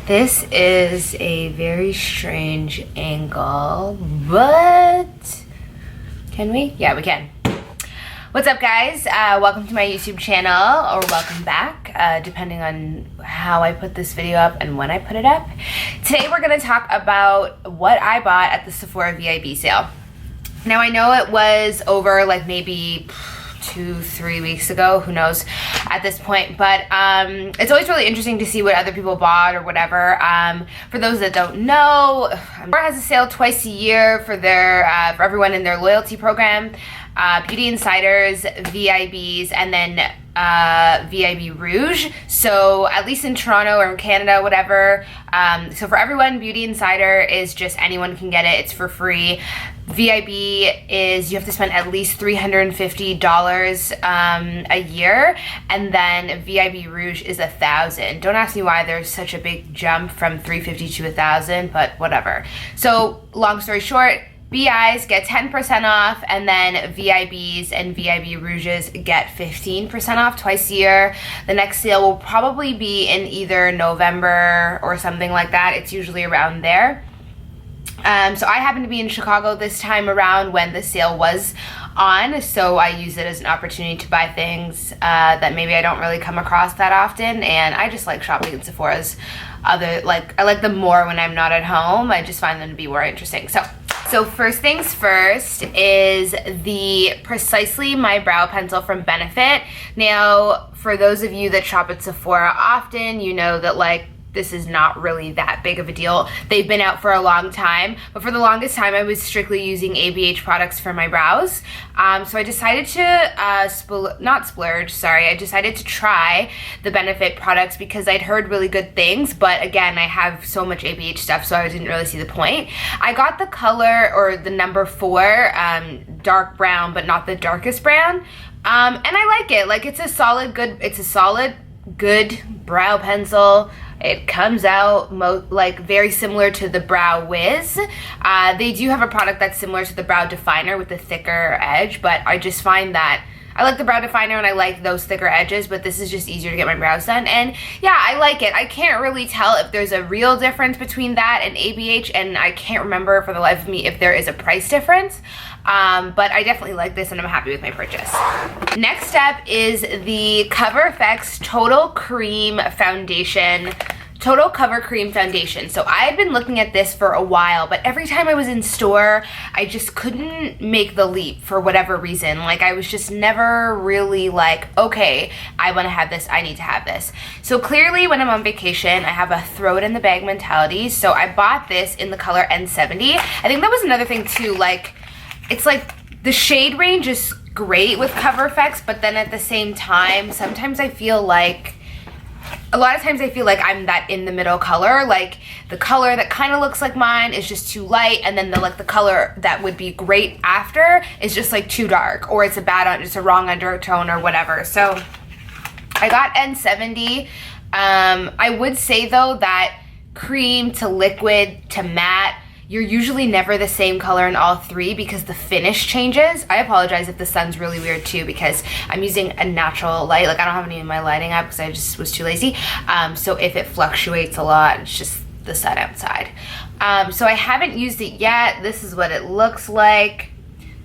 This is a very strange angle, but can we? Yeah, we can. What's up, guys? Welcome to my YouTube channel, or welcome back, depending on how I put this video up and when I put it up. Today we're going to talk about what I bought at the Sephora VIB sale. Now, I know it was over like maybe 2-3 weeks ago, who knows at this point, but it's always really interesting to see what other people bought or whatever. For those that don't know, Sephora has a sale twice a year for their for everyone in their loyalty program. Beauty Insiders, VIBs, and then VIB Rouge. So at least in Toronto or in Canada, whatever. So for everyone, Beauty Insider is just anyone can get it. It's for free. VIB is you have to spend at least $350 a year, and then VIB Rouge is $1,000. Don't ask me why there's such a big jump from $350 to $1,000, but whatever. So long story short, BIs get 10% off, and then VIBs and VIB Rouges get 15% off twice a year. The next sale will probably be in either November or something like that. It's usually around there. So I happen to be in Chicago this time around when the sale was on, so I use it as an opportunity to buy things that maybe I don't really come across that often, and I just like shopping at Sephora's. I like them more when I'm not at home. I just find them to be more interesting. So first things first is the Precisely My Brow Pencil from Benefit. Now, for those of you that shop at Sephora often, you know that like this is not really that big of a deal. They've been out for a long time, but for the longest time I was strictly using ABH products for my brows. So I decided to, I decided to try the Benefit products because I'd heard really good things, but again, I have so much ABH stuff, so I didn't really see the point. I got the color, or the number 4, dark brown, but not the darkest brown. And I like it. Like, it's a solid, good brow pencil. It comes out like very similar to the Brow Wiz. They do have a product that's similar to the Brow Definer with the thicker edge, but I just find that I like the Brow Definer and I like those thicker edges, but this is just easier to get my brows done. And yeah, I like it. I can't really tell if there's a real difference between that and ABH, and I can't remember for the life of me if there is a price difference. But I definitely like this and I'm happy with my purchase. Next up is the Cover FX Total Cover Cream Foundation. So I had been looking at this for a while, but every time I was in store, I just couldn't make the leap for whatever reason. Like, I was just never really like, okay, I want to have this, I need to have this. So clearly when I'm on vacation, I have a throw it in the bag mentality. So I bought this in the color N70. I think that was another thing too, like, it's like the shade range is great with Cover FX, but then at the same time, sometimes I feel like, a lot of times I feel like I'm that in the middle color, like the color that kind of looks like mine is just too light, and then the color that would be great after is just like too dark, or it's a wrong undertone or whatever. So I got N70. I would say though that cream to liquid to matte, you're usually never the same color in all three because the finish changes. I apologize if the sun's really weird too because I'm using a natural light. Like, I don't have any of my lighting up because I just was too lazy. So if it fluctuates a lot, it's just the sun outside. So I haven't used it yet. This is what it looks like.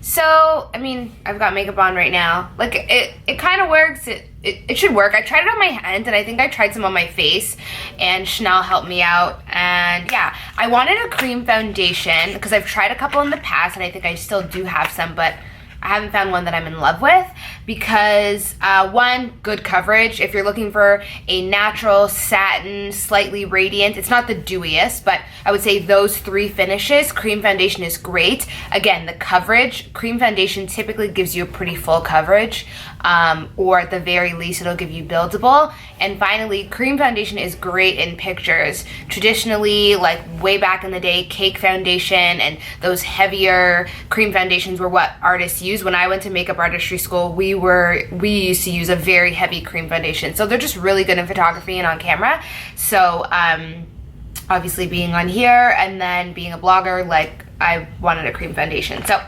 So, I mean, I've got makeup on right now. Like, it kind of works. It should work. I tried it on my hand, and I think I tried some on my face, and Chanel helped me out. And yeah, I wanted a cream foundation because I've tried a couple in the past, and I think I still do have some, but I haven't found one that I'm in love with because, one, good coverage. If you're looking for a natural, satin, slightly radiant, it's not the dewiest, but I would say those 3 finishes, cream foundation is great. Again, the coverage, cream foundation typically gives you a pretty full coverage, or at the very least, it'll give you buildable. And finally, cream foundation is great in pictures. Traditionally, like way back in the day, cake foundation and those heavier cream foundations were what artists used. When I went to makeup artistry school, we used to use a very heavy cream foundation. So they're just really good in photography and on camera. So obviously being on here and then being a blogger, like I wanted a cream foundation. So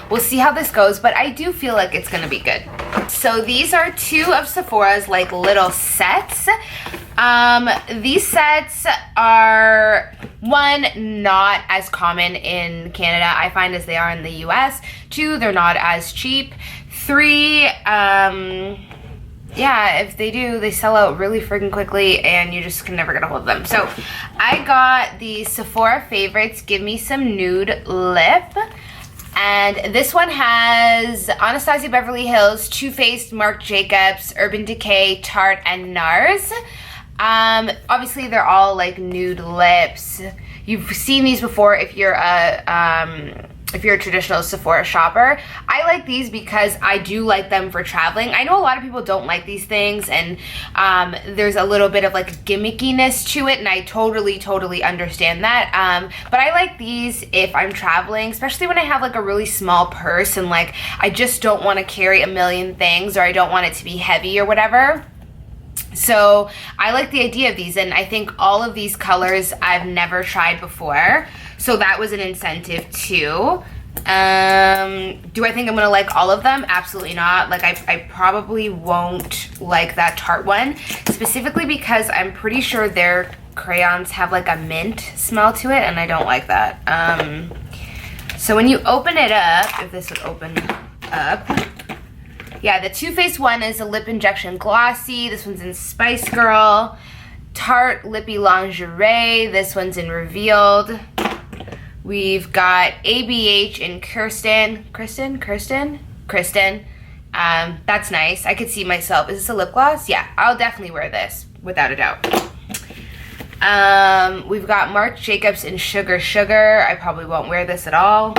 we'll see how this goes, but I do feel like it's gonna be good. So these are 2 of Sephora's like little sets. These sets are, one, not as common in Canada, I find, as they are in the US. 2, they're not as cheap. 3, yeah, if they do, they sell out really freaking quickly and you just can never get a hold of them. So I got the Sephora Favorites Give Me Some Nude Lip. And this one has Anastasia Beverly Hills, Too Faced, Marc Jacobs, Urban Decay, Tarte, and NARS. Obviously they're all like nude lips. You've seen these before if you're a traditional Sephora shopper. I like these because I do like them for traveling. I know a lot of people don't like these things, and there's a little bit of like gimmickiness to it, and I totally understand that. But I like these if I'm traveling, especially when I have like a really small purse and like I just don't want to carry a million things, or I don't want it to be heavy or whatever. So I like the idea of these, and I think all of these colors I've never tried before. So that was an incentive too. Do I think I'm gonna like all of them? Absolutely not. Like I probably won't like that Tarte one, specifically because I'm pretty sure their crayons have like a mint smell to it, and I don't like that. So when you open it up, if this would open up, yeah, the Too Faced one is a lip injection glossy. This one's in Spice Girl. Tarte Lippy Lingerie. This one's in Revealed. We've got ABH in Kirsten. That's nice. I could see myself. Is this a lip gloss? Yeah, I'll definitely wear this, without a doubt. We've got Marc Jacobs in Sugar Sugar. I probably won't wear this at all.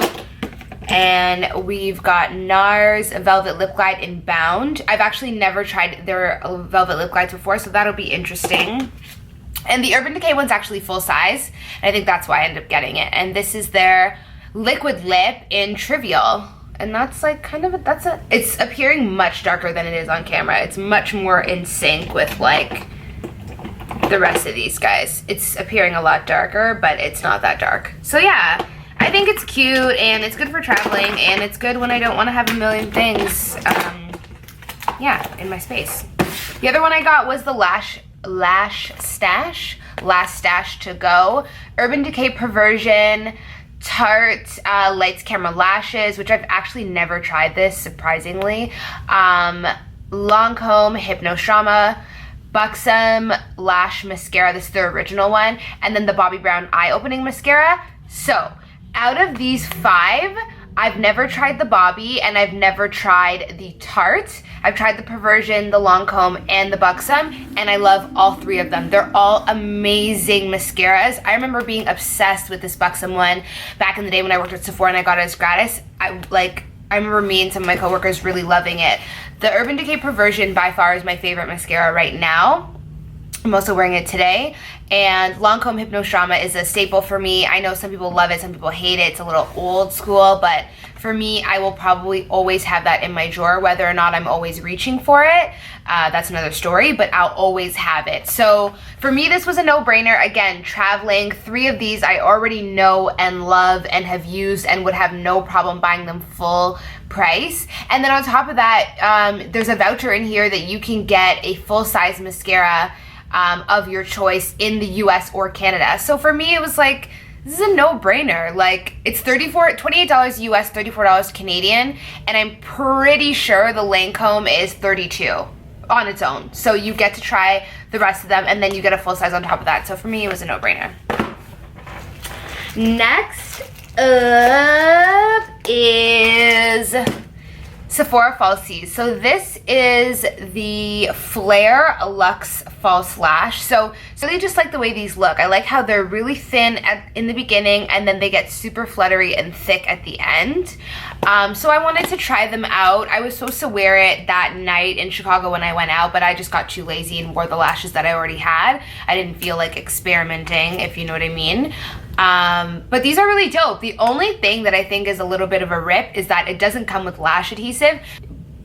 And we've got NARS Velvet Lip Glide in Bound. I've actually never tried their Velvet Lip Glides before, so that'll be interesting. And the Urban Decay one's actually full size. And I think that's why I ended up getting it. And this is their Liquid Lip in Trivial. And that's like kind of, it's appearing much darker than it is on camera. It's much more in sync with like the rest of these guys. It's appearing a lot darker, but it's not that dark. So yeah, I think it's cute and it's good for traveling, and it's good when I don't want to have a million things, yeah, in my space. The other one I got was the Last Stash to Go Urban Decay Perversion Tarte Lights Camera Lashes, which I've actually never tried this, surprisingly. Lancome Hypnoshama Buxom Lash Mascara. This is the original one. And then the Bobbi Brown Eye Opening Mascara. So out of these 5, I've never tried the Bobbi, and I've never tried the Tarte. I've tried the Perversion, the Lancome, and the Buxom, and I love all 3 of them. They're all amazing mascaras. I remember being obsessed with this Buxom one back in the day when I worked at Sephora and I got it as gratis. I remember me and some of my coworkers really loving it. The Urban Decay Perversion by far is my favorite mascara right now. I'm also wearing it today. And Lancome Hypnoshama is a staple for me. I know some people love it, some people hate it. It's a little old school, but for me, I will probably always have that in my drawer, whether or not I'm always reaching for it. That's another story, but I'll always have it. So for me, this was a no-brainer. Again, traveling, 3 of these I already know and love and have used and would have no problem buying them full price. And then on top of that, there's a voucher in here that you can get a full-size mascara of your choice in the US or Canada. So for me, it was like, this is a no-brainer. Like, it's $28 US, $34 Canadian, and I'm pretty sure the Lancome is $32 on its own. So you get to try the rest of them, and then you get a full size on top of that. So for me, it was a no-brainer. Next up is Sephora Falsies. So this is the Flare Luxe False Lash. So I really just like the way these look. I like how they're really thin in the beginning, and then they get super fluttery and thick at the end. So I wanted to try them out. I was supposed to wear it that night in Chicago when I went out, but I just got too lazy and wore the lashes that I already had. I didn't feel like experimenting, if you know what I mean. But these are really dope. The only thing that I think is a little bit of a rip is that it doesn't come with lash adhesive.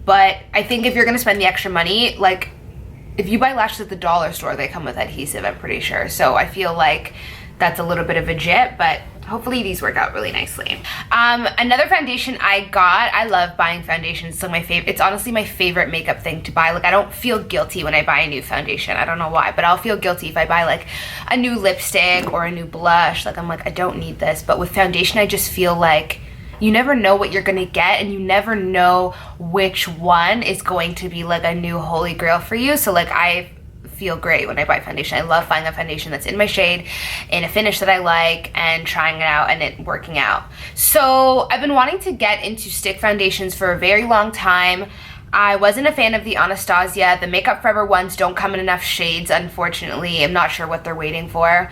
But I think if you're gonna spend the extra money, like if you buy lashes at the dollar store, they come with adhesive, I'm pretty sure. So I feel like that's a little bit of a jit, but hopefully these work out really nicely. Another foundation I got, I love buying foundations. So it's honestly my favorite makeup thing to buy. Like, I don't feel guilty when I buy a new foundation. I don't know why, but I'll feel guilty if I buy like a new lipstick or a new blush. Like, I'm like, I don't need this. But with foundation, I just feel like you never know what you're gonna get, and you never know which one is going to be like a new holy grail for you. So like, I feel great when I buy foundation. I love buying a foundation that's in my shade, in a finish that I like, and trying it out and it working out. So I've been wanting to get into stick foundations for a very long time. I wasn't a fan of the Anastasia. The Makeup Forever ones don't come in enough shades, unfortunately. I'm not sure what they're waiting for.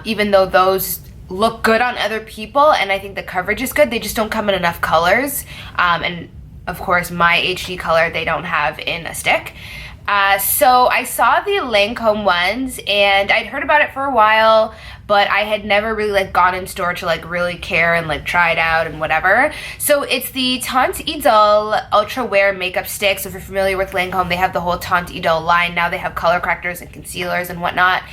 Even though those look good on other people and I think the coverage is good, they just don't come in enough colors. And of course, my HD color they don't have in a stick. So I saw the Lancome ones and I'd heard about it for a while, but I had never really like gone in store to like really care and like try it out and whatever. So it's the Teinte Idole Ultra Wear Makeup Stick. So if you're familiar with Lancome, they have the whole Teinte Idole line. Now they have color correctors and concealers and whatnot.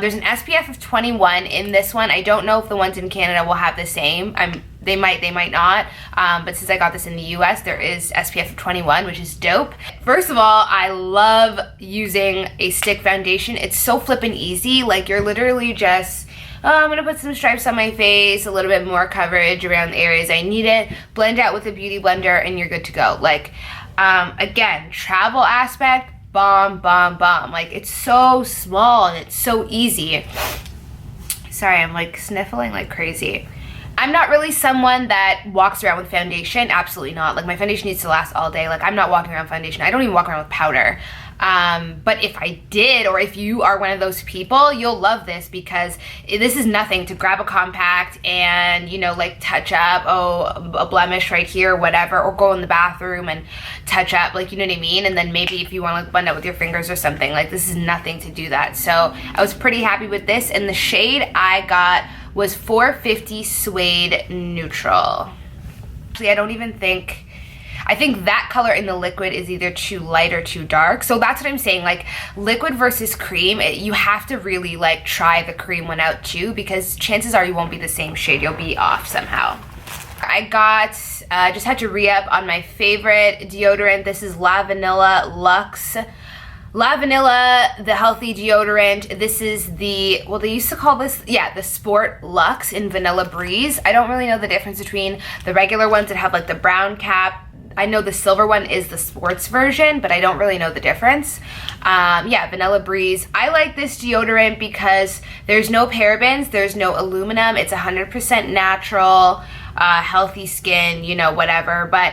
There's an SPF of 21 in this one. I don't know if the ones in Canada will have the same. They might not, but since I got this in the US, there is SPF of 21, which is dope. First of all, I love using a stick foundation. It's so flippin' easy. Like, you're literally just, I'm gonna put some stripes on my face, a little bit more coverage around the areas I need it, blend out with a beauty blender, and you're good to go. Like, again, travel aspect, bomb. Like, it's so small and it's so easy. Sorry, I'm like sniffling like crazy. I'm not really someone that walks around with foundation. Absolutely not. Like, my foundation needs to last all day. Like, I'm not walking around with foundation. I don't even walk around with powder. But if I did, or if you are one of those people, you'll love this because this is nothing to grab a compact and, you know, like touch up, a blemish right here, whatever, or go in the bathroom and touch up, like, you know what I mean? And then maybe if you want to like blend out with your fingers or something, like, this is nothing to do that. So I was pretty happy with this. And the shade I got was 450 Suede Neutral. Actually, I think that color in the liquid is either too light or too dark. So that's what I'm saying, like, liquid versus cream, you have to really like try the cream one out too, because chances are you won't be the same shade, you'll be off somehow. I got, just had to re-up on my favorite deodorant. This is La Vanilla Luxe. La Vanilla, the healthy deodorant. This is the, well, they used to call this, yeah, the Sport Luxe in Vanilla Breeze. I don't really know the difference between the regular ones that have like the brown cap. I know the silver one is the sports version, but I don't really know the difference. Yeah, Vanilla Breeze. I like this deodorant because there's no parabens, there's no aluminum. It's 100% natural, healthy skin, you know, whatever. But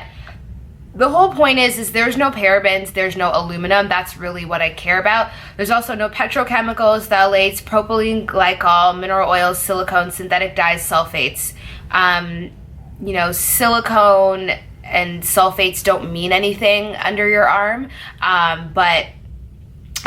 the whole point is there's no parabens, there's no aluminum. That's really what I care about. There's also no petrochemicals, phthalates, propylene glycol, mineral oils, silicone, synthetic dyes, sulfates. You know, silicone and sulfates don't mean anything under your arm, but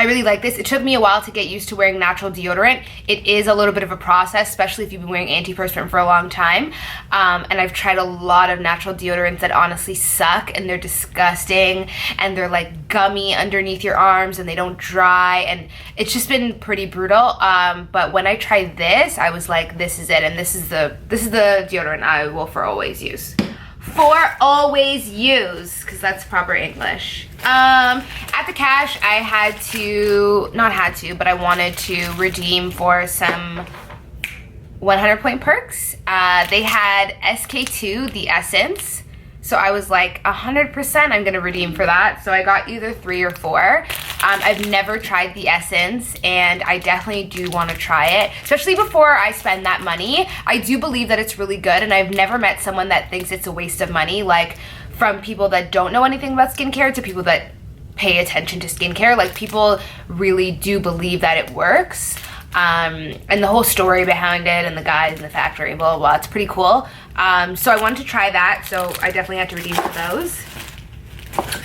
I really like this. It took me a while to get used to wearing natural deodorant. It is a little bit of a process, especially if you've been wearing antiperspirant for a long time. And I've tried a lot of natural deodorants that honestly suck, and they're disgusting, and they're like gummy underneath your arms, and they don't dry, and it's just been pretty brutal. But when I tried this, I was like, this is it, and this is the deodorant I will for always use. For always use, because that's proper English. At the cash, I wanted to redeem for some 100-point perks. They had SK2, the Essence. So I was like, 100% I'm gonna redeem for that. So I got either 3 or 4. I've never tried the Essence, and I definitely do wanna try it, especially before I spend that money. I do believe that it's really good, and I've never met someone that thinks it's a waste of money, like from people that don't know anything about skincare to people that pay attention to skincare. Like, people really do believe that it works. And the whole story behind it, and the guys in the factory, blah, blah, blah. It's pretty cool. So I wanted to try that, so I definitely had to redeem for those.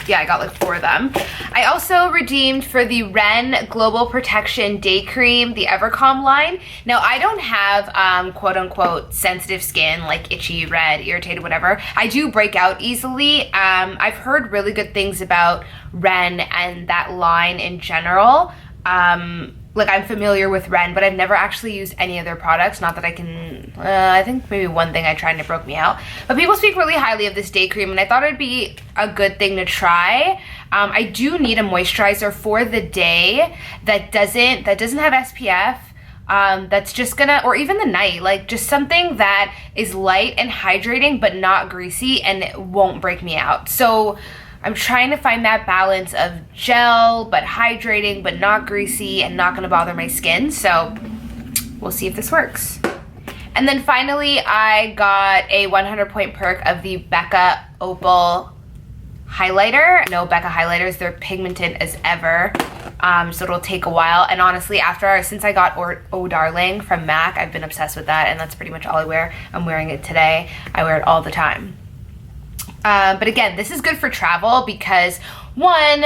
Yeah, I got like 4 of them. I also redeemed for the Ren Global Protection Day Cream, the Evercalm line. Now, I don't have quote-unquote sensitive skin, like itchy, red, irritated, whatever. I do break out easily. I've heard really good things about Ren and that line in general. like I'm familiar with Ren, but I've never actually used any of their products. Not that I can, I think maybe one thing I tried and it broke me out. But people speak really highly of this day cream, and I thought it'd be a good thing to try. I do need a moisturizer for the day that doesn't have SPF. That's just gonna, or even the night, like just something that is light and hydrating but not greasy and it won't break me out. So I'm trying to find that balance of gel but hydrating but not greasy and not gonna bother my skin. So we'll see if this works. And then finally I got a 100 point perk of the Becca Opal highlighter. No, Becca highlighters, they're pigmented as ever. So it'll take a while. And honestly, since I got Oh Darling from MAC, I've been obsessed with that, and that's pretty much all I wear. I'm wearing it today. I wear it all the time. But again, this is good for travel because one,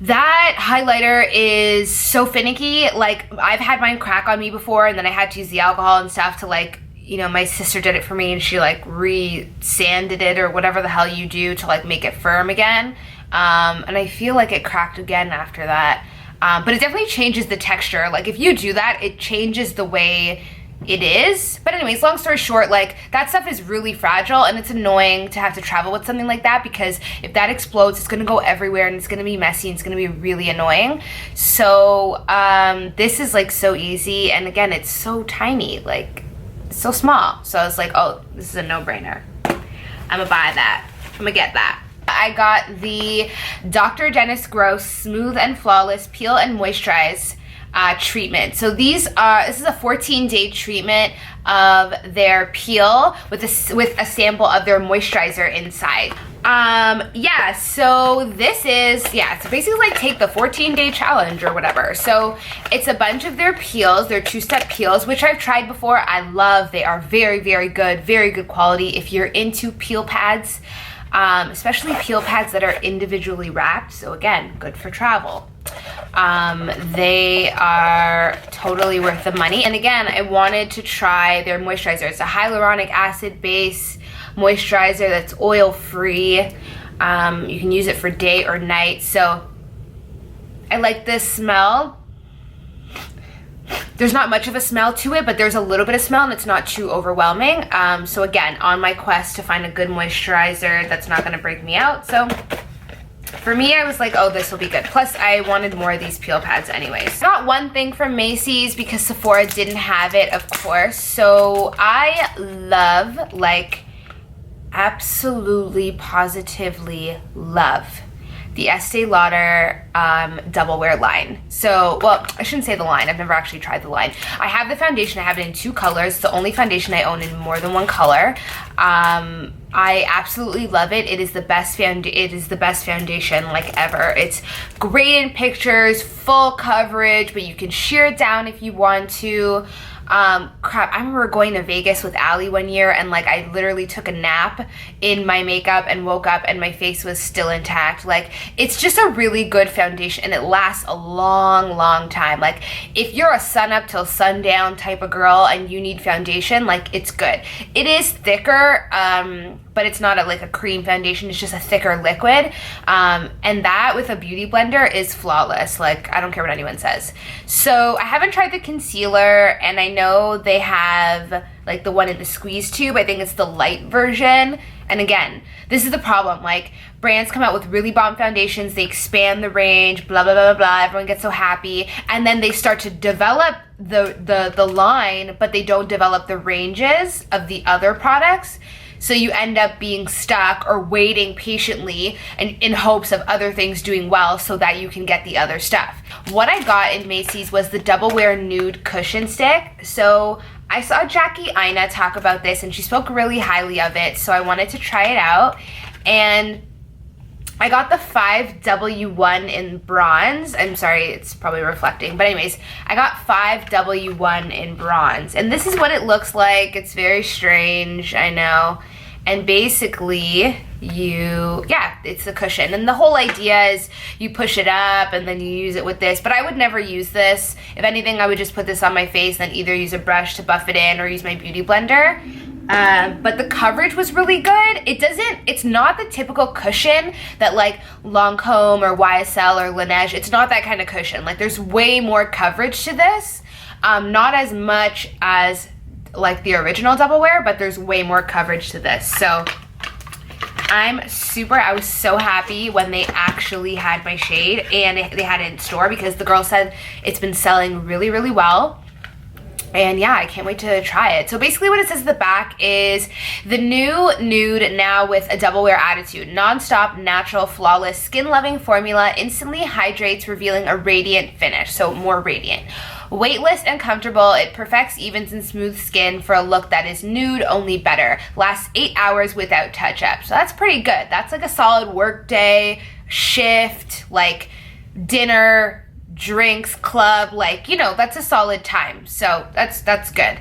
that highlighter is so finicky. Like I've had mine crack on me before, and then I had to use the alcohol and stuff to like, you know, my sister did it for me and she like re-sanded it or whatever the hell you do to like make it firm again. And I feel like it cracked again after that. But it definitely changes the texture. Like if you do that, it changes the way it is. But anyways, long story short, like that stuff is really fragile and it's annoying to have to travel with something like that because if that explodes, it's gonna go everywhere and it's gonna be messy and it's gonna be really annoying. So this is like so easy, and again, it's so tiny, like it's so small. So I was like, oh, this is a no-brainer. I'm gonna buy that. I'm gonna get that. I got the Dr. Dennis Gross Smooth and Flawless Peel and Moisturize treatment. So this is a 14-day treatment of their peel with a sample of their moisturizer inside. Yeah, so this is, so basically like take the 14-day challenge or whatever. So it's a bunch of their peels, their two-step peels, which I've tried before. I love. They are very, very good quality. If you're into peel pads, especially peel pads that are individually wrapped, so again, good for travel. They are totally worth the money. And again, I wanted to try their moisturizer. It's a hyaluronic acid base moisturizer that's oil free. You can use it for day or night. So I like this smell. There's not much of a smell to it, but there's a little bit of smell and it's not too overwhelming. So again, on my quest to find a good moisturizer that's not gonna break me out. So for me, I was like, oh, this will be good. Plus, I wanted more of these peel pads anyways. Got one thing from Macy's because Sephora didn't have it, of course. So I love, like, absolutely, positively love the Estee Lauder Double Wear line. So, well, I shouldn't say the line. I've never actually tried the line. I have the foundation. I have it in 2 colors. It's the only foundation I own in more than 1 color. I absolutely love it. It is the best foundation like ever. It's great in pictures, full coverage, but you can sheer it down if you want to. Crap, I remember going to Vegas with Allie one year and like I literally took a nap in my makeup and woke up and my face was still intact. Like it's just a really good foundation and it lasts a long time. Like if you're a sun up till sundown type of girl and you need foundation, like it's good. It is thicker, but it's not like a cream foundation. It's just a thicker liquid. And that with a beauty blender is flawless. Like I don't care what anyone says. So I haven't tried the concealer, and I know they have like the one in the squeeze tube. I think it's the light version. And again, this is the problem. Like brands come out with really bomb foundations. They expand the range, blah, blah, blah, blah. Everyone gets so happy. And then they start to develop the line, but they don't develop the ranges of the other products. So you end up being stuck or waiting patiently and in hopes of other things doing well so that you can get the other stuff. What I got in Macy's was the Double Wear Nude Cushion Stick. So I saw Jackie Aina talk about this and she spoke really highly of it. So I wanted to try it out. And I got the 5W1 in bronze. I'm sorry, it's probably reflecting. But anyways, I got 5W1 in bronze. And this is what it looks like. It's very strange, I know. And basically, it's the cushion. And the whole idea is you push it up and then you use it with this. But I would never use this. If anything, I would just put this on my face and then either use a brush to buff it in or use my beauty blender. but the coverage was really good. It's not the typical cushion that like Lancome or YSL or Laneige, it's not that kind of cushion. Like there's way more coverage to this. Not as much as like the original Double Wear, but there's way more coverage to this. So I was so happy when they actually had my shade and they had it in store, because the girl said it's been selling really, really well. And yeah, I can't wait to try it. So basically what it says at the back is the new nude now with a Double Wear attitude. Non-stop, natural, flawless, skin-loving formula instantly hydrates, revealing a radiant finish. So more radiant. Weightless and comfortable, it perfects evens and smooth skin for a look that is nude, only better. Lasts 8 hours without touch-up. So that's pretty good. That's like a solid work day, shift, like dinner, drinks, club, like, you know, that's a solid time. So that's good.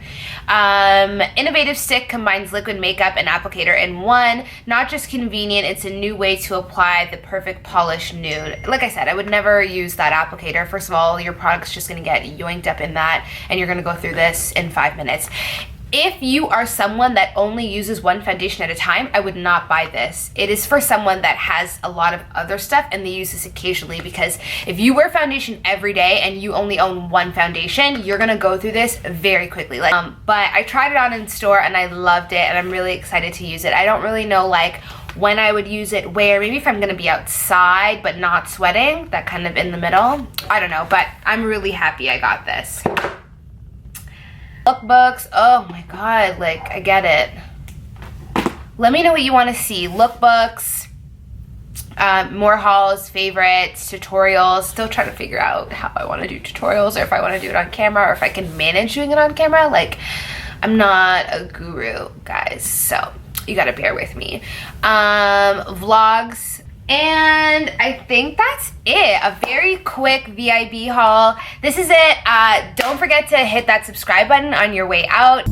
Innovative stick combines liquid makeup and applicator in one. Not just convenient, it's a new way to apply the perfect polished nude. Like I said, I would never use that applicator. First of all, your product's just gonna get yoinked up in that, and you're gonna go through this in 5 minutes. If you are someone that only uses one foundation at a time, I would not buy this. It is for someone that has a lot of other stuff and they use this occasionally, because if you wear foundation every day and you only own one foundation, you're gonna go through this very quickly. Like, but I tried it on in store and I loved it, and I'm really excited to use it. I don't really know like when I would use it, where, maybe if I'm gonna be outside but not sweating, that kind of in the middle. I don't know, but I'm really happy I got this. Lookbooks, oh my god, like I get it. Let me know what you want to see. Lookbooks, more hauls, favorites, tutorials. Still trying to figure out how I want to do tutorials, or if I want to do it on camera, or if I can manage doing it on camera. Like, I'm not a guru, guys, so you gotta bear with me. Vlogs. And I think that's it. A very quick VIB haul. This is it. Don't forget to hit that subscribe button on your way out.